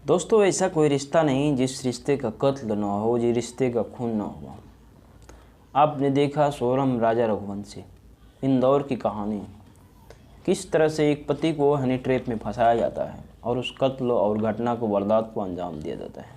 दोस्तों, ऐसा कोई रिश्ता नहीं जिस रिश्ते का कत्ल ना हो, जिस रिश्ते का खून ना हुआ। आपने देखा सोनम राजा रघुवंशी, इंदौर की कहानी, किस तरह से एक पति को हनी ट्रैप में फंसाया जाता है और उस कत्ल और घटना को वारदात को अंजाम दिया जाता है।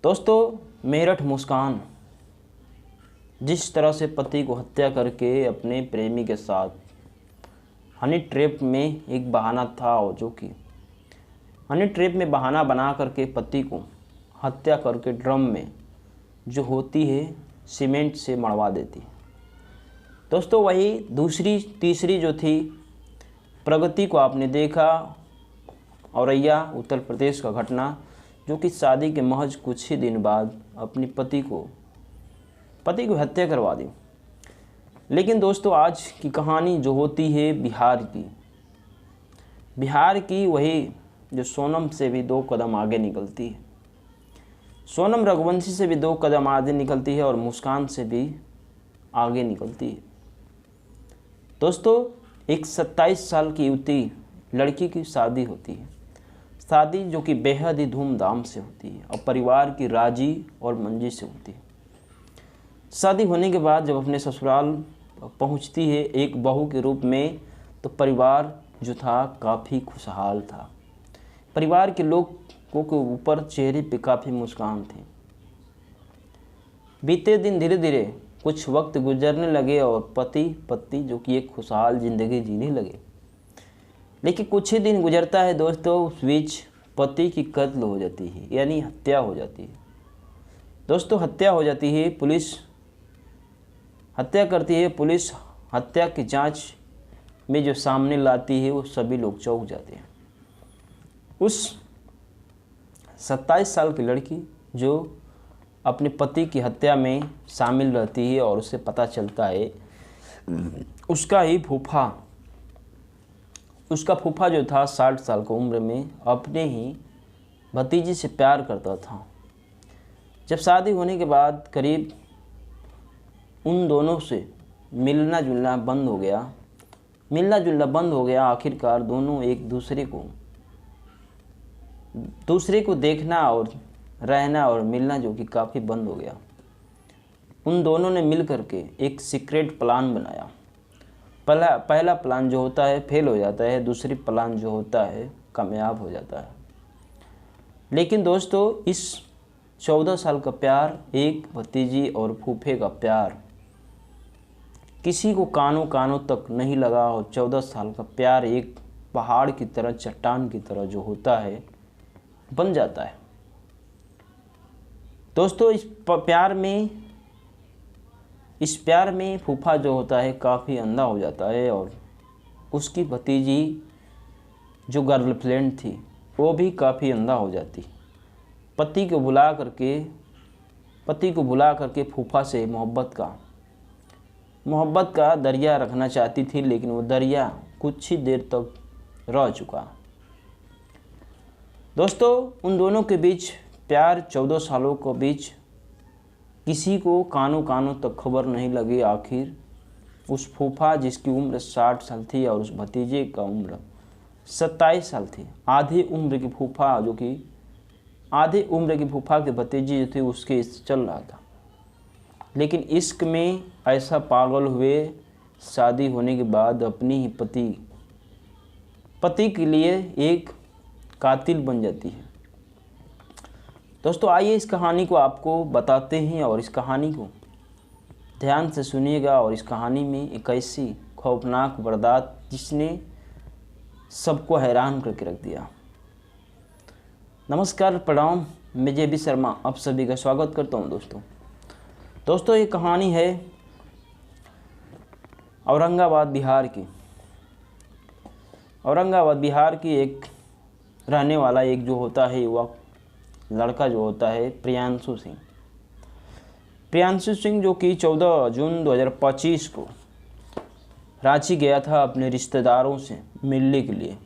दोस्तों, मेरठ मुस्कान जिस तरह से पति को हत्या करके अपने प्रेमी के साथ हनी ट्रैप में एक बहाना था, और जो कि हनी ट्रैप में बहाना बना करके पति को हत्या करके ड्रम में जो होती है सीमेंट से मढ़वा देती है। दोस्तों, वही दूसरी तीसरी जो थी प्रगति को आपने देखा, औरैया उत्तर प्रदेश का घटना, जो कि शादी के महज कुछ ही दिन बाद अपनी पति को हत्या करवा दी। लेकिन दोस्तों, आज की कहानी जो होती है बिहार की वही जो सोनम से भी 2 कदम आगे निकलती है, सोनम रघुवंशी से भी 2 कदम आगे निकलती है और मुस्कान से भी आगे निकलती है। दोस्तों, एक 27 साल की युवती लड़की की शादी होती है, शादी जो कि बेहद ही धूमधाम से होती है और परिवार की राजी और मंजी से होती है। शादी होने के बाद जब अपने ससुराल पहुंचती है एक बहू के रूप में, तो परिवार जो था काफ़ी खुशहाल था। परिवार के लोगों के ऊपर चेहरे पे काफ़ी मुस्कान थी। बीते दिन धीरे धीरे कुछ वक्त गुजरने लगे और पति पत्नी जो कि एक खुशहाल ज़िंदगी जीने लगे। लेकिन कुछ ही दिन गुजरता है दोस्तों, उस बीच पति की कत्ल हो जाती है, यानी हत्या हो जाती है। दोस्तों, हत्या हो जाती है, पुलिस हत्या करती है। पुलिस हत्या की जांच में जो सामने लाती है वो सभी लोग चौंक जाते हैं। उस 27 साल की लड़की जो अपने पति की हत्या में शामिल रहती है और उसे पता चलता है उसका फूफा जो था 60 साल की उम्र में अपने ही भतीजी से प्यार करता था। जब शादी होने के बाद करीब उन दोनों से मिलना जुलना बंद हो गया। आखिरकार दोनों एक दूसरे को देखना और रहना और मिलना जो कि काफ़ी बंद हो गया। उन दोनों ने मिल करके एक सीक्रेट प्लान बनाया। पहला प्लान जो होता है फेल हो जाता है, दूसरी प्लान जो होता है कामयाब हो जाता है। लेकिन दोस्तों, इस 14 साल का प्यार, एक भतीजी और फूफे का प्यार किसी को कानों तक नहीं लगा और 14 साल का प्यार एक पहाड़ की तरह, चट्टान की तरह जो होता है बन जाता है। दोस्तों, इस प्यार में फूफा जो होता है काफ़ी अंधा हो जाता है और उसकी भतीजी जो गर्लफ्रेंड थी वो भी काफ़ी अंधा हो जाती। पति को बुला करके फूफा से मोहब्बत का दरिया रखना चाहती थी, लेकिन वो दरिया कुछ ही देर तक रह चुका। दोस्तों, उन दोनों के बीच प्यार 14 सालों के बीच किसी को कानों तक खबर नहीं लगी। आखिर उस फूफा जिसकी उम्र 60 साल थी और उस भतीजे का उम्र 27 साल थी, आधी उम्र की फूफा के भतीजे जो थे उसके चल रहा था। लेकिन इश्क में ऐसा पागल हुए, शादी होने के बाद अपनी ही पति के लिए एक कातिल बन जाती है। दोस्तों, आइए इस कहानी को आपको बताते हैं और इस कहानी को ध्यान से सुनिएगा। और इस कहानी में एक ऐसी खौफनाक वारदात जिसने सबको हैरान करके रख दिया। नमस्कार, प्रणाम, मैं JB शर्मा आप सभी का स्वागत करता हूं। दोस्तों, ये कहानी है औरंगाबाद बिहार की एक रहने वाला एक जो होता है युवक लड़का जो होता है प्रियांशु सिंह जो कि 14 जून 2025 को रांची गया था अपने रिश्तेदारों से मिलने के लिए।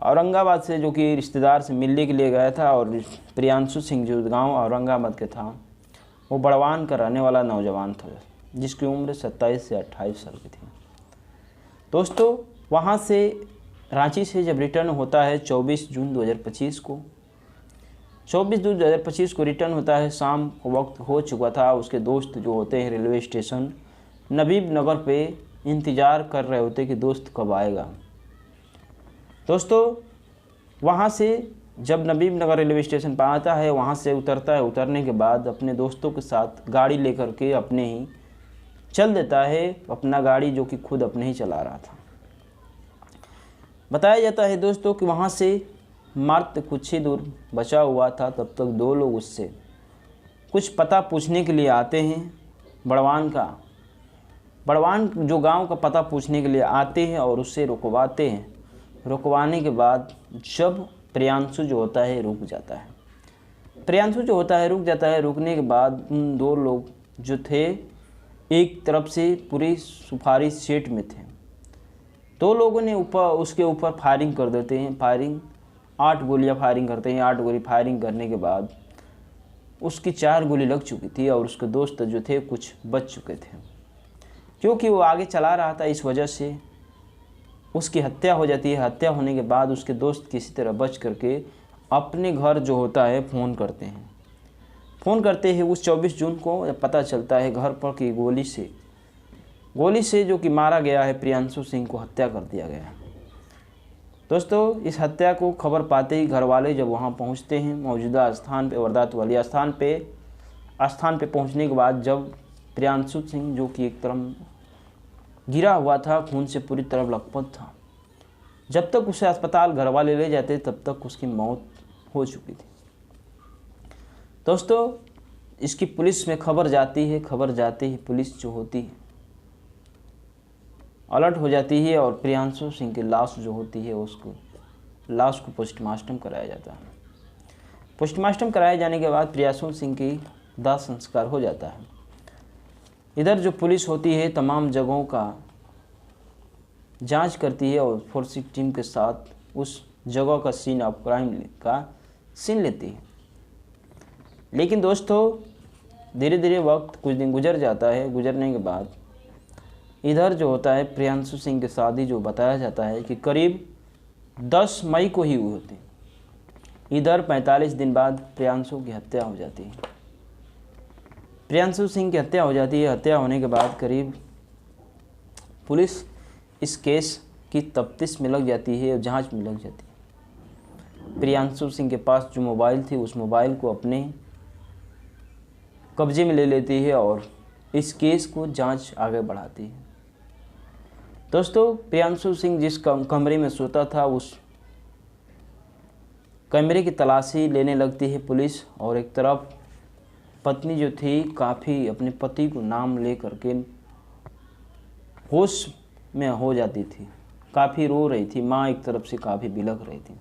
औरंगाबाद से जो कि रिश्तेदार से मिलने के लिए गया था। और प्रियांशु सिंह जो गांव औरंगाबाद के था, वो बड़वान का रहने वाला नौजवान था जिसकी उम्र 27 से 28 साल की थी। दोस्तों, वहाँ से रांची से जब रिटर्न होता है 24 जून 2025 को, 24 जून 2025 को रिटर्न होता है। शाम को वक्त हो चुका था। उसके दोस्त जो होते हैं रेलवे स्टेशन नबीब नगर पे इंतज़ार कर रहे होते कि दोस्त कब आएगा। दोस्तों वहाँ से जब नबीब नगर रेलवे स्टेशन पर आता है, वहाँ से उतरता है। उतरने के बाद अपने दोस्तों के साथ गाड़ी लेकर के अपने ही चल देता है, अपना गाड़ी जो कि खुद अपने ही चला रहा था। बताया जाता है दोस्तों कि वहाँ से मात्र कुछ ही दूर बचा हुआ था। तब तक दो लोग उससे कुछ पता पूछने के लिए आते हैं। बड़वान जो गांव का पता पूछने के लिए आते हैं और उससे रुकवाते हैं। रुकवाने के बाद जब प्रियांशु जो होता है रुक जाता है। रुकने के बाद उन दो लोग जो थे एक तरफ से पूरी सुपारी सेट में थे। दो लोगों ने उसके ऊपर फायरिंग कर देते हैं। 8 गोलियां फायरिंग करते हैं। 8 गोली फायरिंग करने के बाद उसकी 4 गोली लग चुकी थी और उसके दोस्त जो थे कुछ बच चुके थे। क्योंकि वो आगे चला रहा था, इस वजह से उसकी हत्या हो जाती है। हत्या होने के बाद उसके दोस्त किसी तरह बच करके अपने घर जो होता है फ़ोन करते हैं। उस 24 जून को पता चलता है घर पर कि गोली से जो कि मारा गया है, प्रियांशु सिंह को हत्या कर दिया गया है। दोस्तों इस हत्या को खबर पाते ही घर वाले जब वहाँ पहुँचते हैं मौजूदा स्थान पे, वारदात वाली स्थान पे पहुँचने के बाद जब प्रियांशु सिंह जो कि एक तरफ गिरा हुआ था, खून से पूरी तरह लथपथ था, जब तक उसे अस्पताल घर वाले ले जाते तब तक उसकी मौत हो चुकी थी। दोस्तों इसकी पुलिस में खबर जाती है। खबर जाते ही पुलिस जो होती है अलर्ट हो जाती है और प्रियांशु सिंह की लाश जो होती है लाश को पोस्टमार्टम कराया जाता है। पोस्टमार्टम कराए जाने के बाद प्रियांशु सिंह की दाह संस्कार हो जाता है। इधर जो पुलिस होती है तमाम जगहों का जांच करती है और फोरेंसिक टीम के साथ उस जगह का सीन ऑफ क्राइम का सीन लेती है। लेकिन दोस्तों धीरे धीरे वक्त कुछ दिन गुजर जाता है। गुजरने के बाद इधर जो होता है प्रियांशु सिंह की शादी जो बताया जाता है कि करीब 10 मई को ही हुई होती। इधर 45 दिन बाद प्रियांशु की हत्या हो जाती है। प्रियांशु सिंह की हत्या हो जाती है। हत्या होने के बाद करीब पुलिस इस केस की तफ्तीश में लग जाती है और जांच में लग जाती है। प्रियांशु सिंह के पास जो मोबाइल थी उस मोबाइल को अपने कब्जे में ले लेती है और इस केस को जांच आगे बढ़ाती है। दोस्तों प्रियांशु सिंह जिस कमरे में सोता था उस कमरे की तलाशी लेने लगती है पुलिस और एक तरफ पत्नी जो थी काफ़ी अपने पति को नाम ले करके होश में हो जाती थी, काफ़ी रो रही थी। माँ एक तरफ से काफ़ी बिलख रही थी।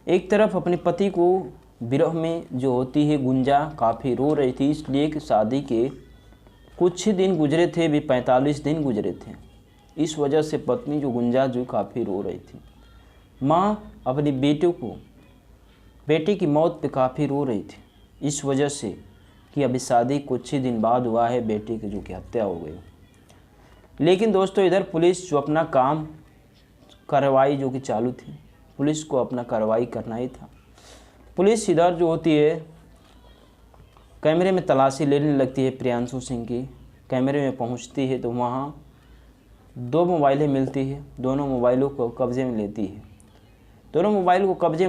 एक तरफ अपने पति को विरह में जो होती है गुंजा काफ़ी रो रही थी, इसलिए कि शादी के कुछ ही दिन गुजरे थे, भी 45 दिन गुजरे थे। इस वजह से पत्नी जो गुंजा जो काफ़ी रो रही थी। माँ अपने बेटे की मौत पे काफ़ी रो रही थी, इस वजह से कि अभी शादी कुछ ही दिन बाद हुआ है, बेटे की जो कि हत्या हो गई। लेकिन दोस्तों इधर पुलिस जो अपना काम कार्रवाई जो कि चालू थी, पुलिस को अपना कार्रवाई करना ही था। पुलिस इधर जो होती है कैमरे में तलाशी लेने लगती है प्रियांशु सिंह की। कैमरे में पहुंचती है तो वहाँ 2 मोबाइलें मिलती है। दोनों मोबाइलों को कब्जे में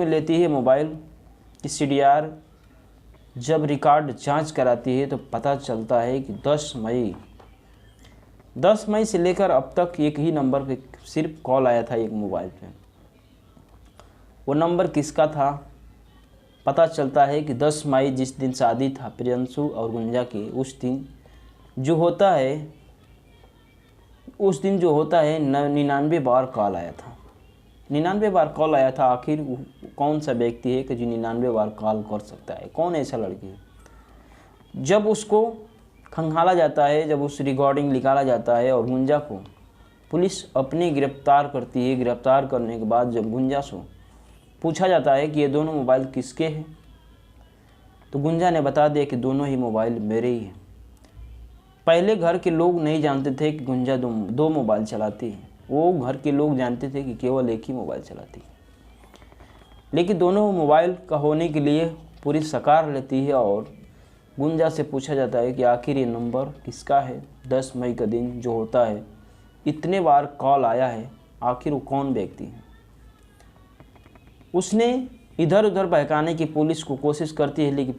लेती है। मोबाइल की CDR जब रिकॉर्ड जांच कराती है तो पता चलता है कि 10 मई से लेकर अब तक एक ही नंबर पे सिर्फ कॉल आया था एक मोबाइल पे। वो नंबर किसका था पता चलता है कि 10 मई जिस दिन शादी था प्रियांशु और गुंजा की, उस दिन जो होता है 99 बार कॉल आया था। 99 बार कॉल आया था। आखिर कौन सा व्यक्ति है कि जो 99 बार कॉल कर सकता है? कौन ऐसा लड़की है? जब उसको खंगाला जाता है, जब उस रिकॉर्डिंग निकाला जाता है और गुंजा को पुलिस अपने गिरफ्तार करती है। गिरफ्तार करने के बाद जब गुंजा से पूछा जाता है कि ये दोनों मोबाइल किसके हैं, तो गुंजा ने बता दिया कि दोनों ही मोबाइल मेरे ही हैं। पहले घर के लोग नहीं जानते थे कि गुंजा 2 मोबाइल चलाती है, वो घर के लोग जानते थे कि केवल एक ही मोबाइल चलाती है, लेकिन दोनों मोबाइल का होने के लिए पूरी सकार लेती है और गुंजा से पूछा जाता है कि आखिर ये नंबर किसका है। 10 मई का दिन जो होता है, इतने बार कॉल आया है, आखिर वो कौन व्यक्ति है। उसने इधर उधर बहकाने की पुलिस को कोशिश करती है, लेकिन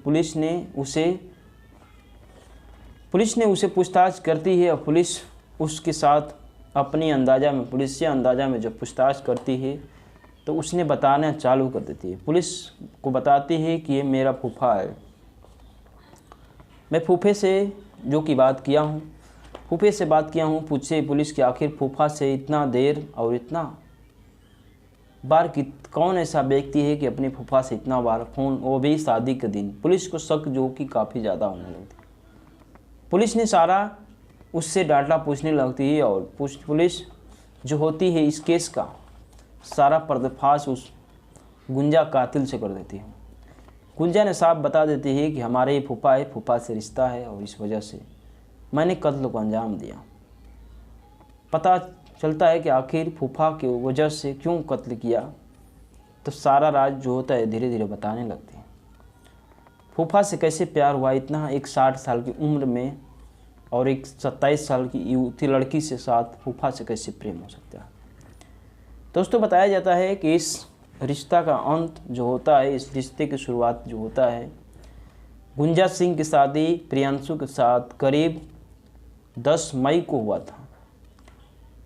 पुलिस ने उसे पूछताछ करती है और पुलिस उसके साथ अपनी अंदाज़ा में, पुलिस से अंदाज़ा में जब पूछताछ करती है तो उसने बताना चालू कर देती है। पुलिस को बताती है कि ये मेरा फूफा है, मैं फूफे से बात किया हूँ। पूछे पुलिस कि आखिर फूफा से इतना देर और इतना बार कि कौन ऐसा व्यक्ति है कि अपने फूफा से इतना बार फ़ोन, वो भी शादी के दिन। पुलिस को शक जो कि काफ़ी ज़्यादा होने लगती। पुलिस ने सारा उससे डाटा पूछने लगती है और पुलिस जो होती है इस केस का सारा पर्दाफाश उस गुंजा कातिल से कर देती है। गुंजा ने साफ बता देती है कि हमारे ये फूफा है, फूफा से रिश्ता है और इस वजह से मैंने कत्ल को अंजाम दिया। पता चलता है कि आखिर फूफा की वजह से क्यों कत्ल किया, तो सारा राज जो होता है धीरे धीरे बताने लगते हैं। फूफा से कैसे प्यार हुआ, इतना एक 60 साल की उम्र में और एक 27 साल की युवती लड़की से साथ फूफा से कैसे प्रेम हो सकता है। दोस्तों बताया जाता है कि इस रिश्ता का अंत जो होता है, इस रिश्ते की शुरुआत जो होता है, गुंजा सिंह की शादी प्रियांशु के साथ करीब 10 मई को हुआ था।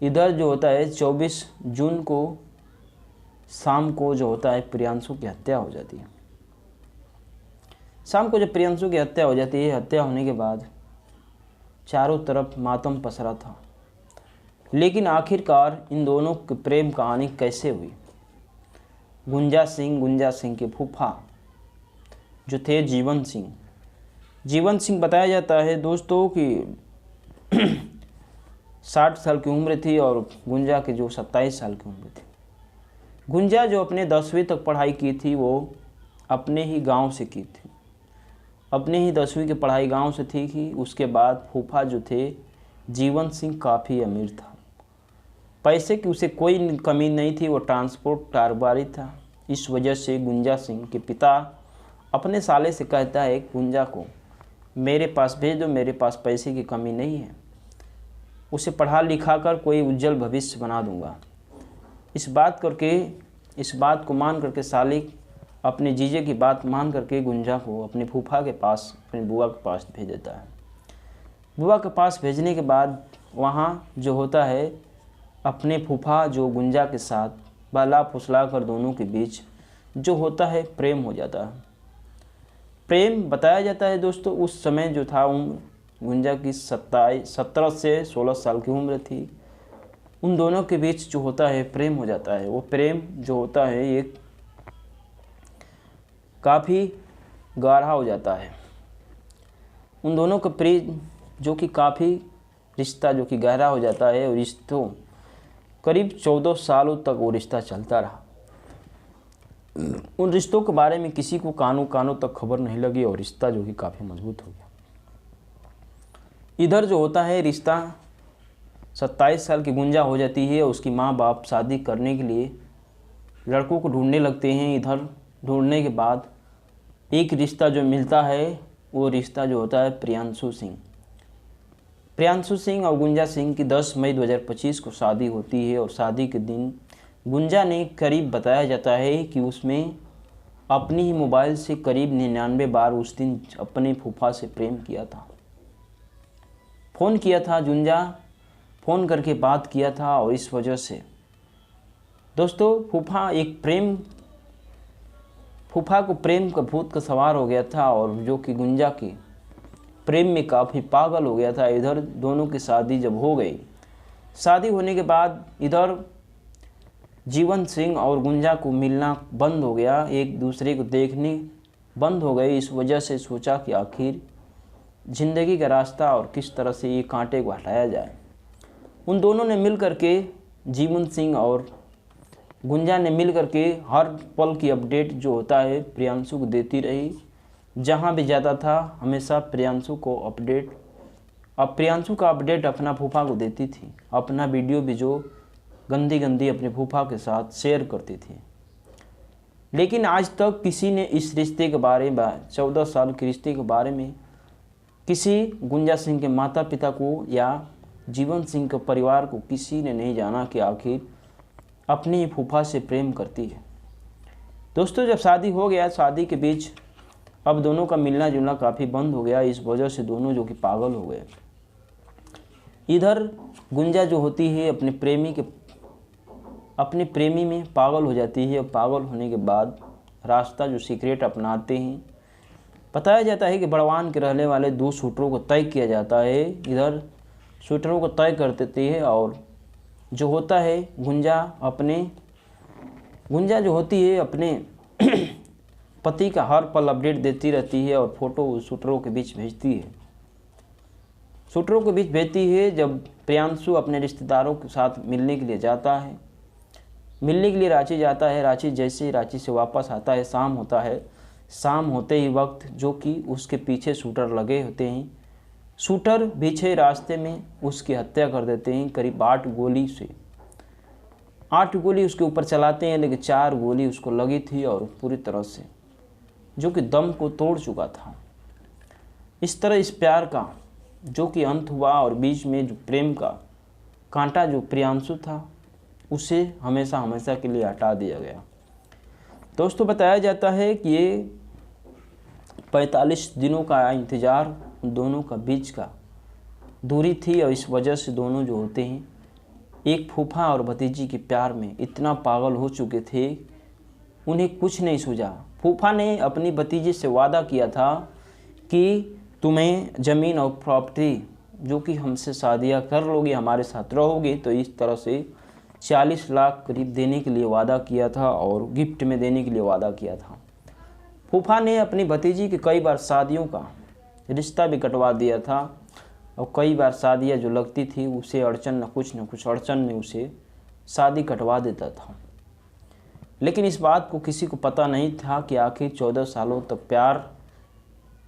इधर जो होता है 24 जून को शाम को जो होता है प्रियांशु की हत्या हो जाती है। शाम को जब प्रियांशु की हत्या हो जाती है, हत्या होने के बाद चारों तरफ मातम पसरा था, लेकिन आखिरकार इन दोनों की प्रेम कहानी कैसे हुई। गुंजा सिंह के फूफा जो थे जीवन सिंह बताया जाता है दोस्तों कि 60 साल की उम्र थी और गुंजा की जो 27 साल की उम्र थी। गुंजा जो अपने 10वीं तक पढ़ाई की थी वो अपने ही गांव से की थी, अपने ही 10वीं की पढ़ाई गांव से थी कि उसके बाद फूफा जो थे जीवन सिंह काफ़ी अमीर था, पैसे की उसे कोई कमी नहीं थी, वो ट्रांसपोर्ट कारोबारी था। इस वजह से गुंजा सिंह के पिता अपने साले से कहता है गुंजा को मेरे पास भेज दो, मेरे पास पैसे की कमी नहीं है, उसे पढ़ा लिखा कर कोई उज्जवल भविष्य बना दूंगा। इस बात को मान करके साले अपने जीजे की बात मान करके गुंजा को अपने फूफा के पास, अपनी बुआ के पास भेज देता है। बुआ के पास भेजने के बाद वहाँ जो होता है अपने फूफा जो गुंजा के साथ बहला फुसला कर दोनों के बीच जो होता है प्रेम हो जाता है। प्रेम बताया जाता है दोस्तों उस समय जो था उम्र गुंजा की 17 से 16 साल की उम्र थी, उन दोनों के बीच जो होता है प्रेम हो जाता है। वो प्रेम जो होता है ये काफ़ी गाढ़ा हो जाता है। उन दोनों का प्रेम जो कि काफ़ी रिश्ता जो कि गहरा हो जाता है और रिश्तों करीब 14 सालों तक वो रिश्ता चलता रहा। उन रिश्तों के बारे में किसी को कानों तक खबर नहीं लगी और रिश्ता जो कि काफ़ी मजबूत हो गया। इधर जो होता है रिश्ता 27 साल की गुंजा हो जाती है, उसकी माँ बाप शादी करने के लिए लड़कों को ढूंढने लगते हैं। इधर ढूंढने के बाद एक रिश्ता जो मिलता है वो रिश्ता जो होता है प्रियांशु सिंह और गुंजा सिंह की 10 मई 2025 को शादी होती है। और शादी के दिन गुंजा ने करीब बताया जाता है कि उसमें अपनी ही मोबाइल से करीब 99 बार उस दिन अपने फूफा से प्रेम किया था, फ़ोन किया था। गुंजा फ़ोन करके बात किया था और इस वजह से दोस्तों फूफा को प्रेम का भूत का सवार हो गया था और जो कि गुंजा की प्रेम में काफ़ी पागल हो गया था। इधर दोनों की शादी जब हो गई, शादी होने के बाद इधर जीवन सिंह और गुंजा को मिलना बंद हो गया, एक दूसरे को देखने बंद हो गए। इस वजह से सोचा कि आखिर ज़िंदगी का रास्ता और किस तरह से ये कांटे को हटाया जाए। उन दोनों ने मिल करके, जीवन सिंह और गुंजा ने मिल करके हर पल की अपडेट जो होता है प्रियांशु को देती रही। जहाँ भी जाता था हमेशा प्रियांशु का अपडेट अपना फूफा को देती थी। अपना वीडियो भी जो गंदी गंदी अपने फूफा के साथ शेयर करती थी। लेकिन आज तक किसी ने इस रिश्ते के बारे में, 14 साल के रिश्ते के बारे में किसी गुंजा सिंह के माता पिता को या जीवन सिंह के परिवार को किसी ने नहीं जाना कि आखिर अपनी फूफा से प्रेम करती है। दोस्तों, जब शादी हो गया, शादी के बीच अब दोनों का मिलना जुलना काफ़ी बंद हो गया। इस वजह से दोनों जो कि पागल हो गए। इधर गुंजा जो होती है अपने प्रेमी में पागल हो जाती है। पागल होने के बाद रास्ता जो सीक्रेट अपनाते हैं, बताया जाता है कि बड़वान के रहने वाले 2 शूटरों को तय किया जाता है। इधर शूटरों को तय कर देती है और जो होता है गुंजा जो होती है अपने पति का हर पल अपडेट देती रहती है और फोटो शूटरों के बीच भेजती है। जब प्रियांशु अपने रिश्तेदारों के साथ मिलने के लिए जाता है, मिलने के लिए रांची जाता है। जैसे ही रांची से वापस आता है, शाम होता है। शाम होते ही वक्त जो कि उसके पीछे शूटर लगे होते हैं, शूटर पीछे रास्ते में उसकी हत्या कर देते हैं। करीब 8 गोली उसके ऊपर चलाते हैं, लेकिन 4 गोली उसको लगी थी और पूरी तरह से जो कि दम को तोड़ चुका था। इस तरह इस प्यार का जो कि अंत हुआ और बीच में जो प्रेम का कांटा जो प्रियांशु था, उसे हमेशा हमेशा के लिए हटा दिया गया। दोस्तों, बताया जाता है कि ये 45 दिनों का इंतज़ार दोनों का बीच का दूरी थी और इस वजह से दोनों जो होते हैं एक फूफा और भतीजी के प्यार में इतना पागल हो चुके थे, उन्हें कुछ नहीं सूझा। फूफा ने अपनी भतीजी से वादा किया था कि तुम्हें ज़मीन और प्रॉपर्टी जो कि हमसे शादियाँ कर लोगे, हमारे साथ रहोगे, तो इस तरह से 40 लाख करीब देने के लिए वादा किया था और गिफ्ट में देने के लिए वादा किया था। फूफा ने अपनी भतीजी के कई बार शादियों का रिश्ता भी कटवा दिया था और कई बार शादियाँ जो लगती थी उसे न कुछ अड़चन में उसे शादी कटवा देता था। लेकिन इस बात को किसी को पता नहीं था कि आखिर 14 सालों तक प्यार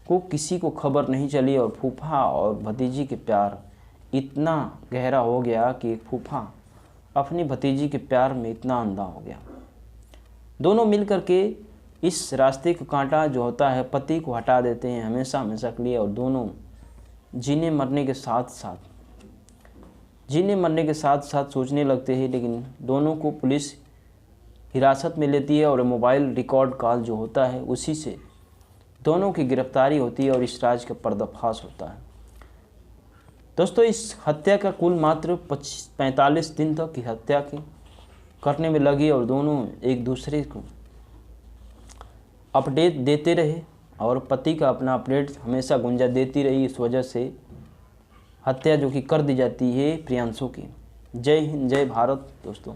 को किसी को खबर नहीं चली और फूफा और भतीजी के प्यार इतना गहरा हो गया कि एक फूफा अपनी भतीजी के प्यार में इतना अंधा हो गया। दोनों मिलकर के इस रास्ते का कांटा जो होता है पति को हटा देते हैं हमेशा हमेशा के लिए और दोनों जीने मरने के साथ साथ सोचने लगते हैं। लेकिन दोनों को पुलिस हिरासत में लेती है और मोबाइल रिकॉर्ड कॉल जो होता है उसी से दोनों की गिरफ्तारी होती है और इस राज का पर्दाफाश होता है। दोस्तों, इस हत्या का कुल मात्र 45 दिन तक की हत्या के करने में लगी और दोनों एक दूसरे को अपडेट देते रहे और पति का अपना अपडेट हमेशा गुंजा देती रही। इस वजह से हत्या जो कि कर दी जाती है प्रियांशु की। जय हिंद, जय भारत दोस्तों।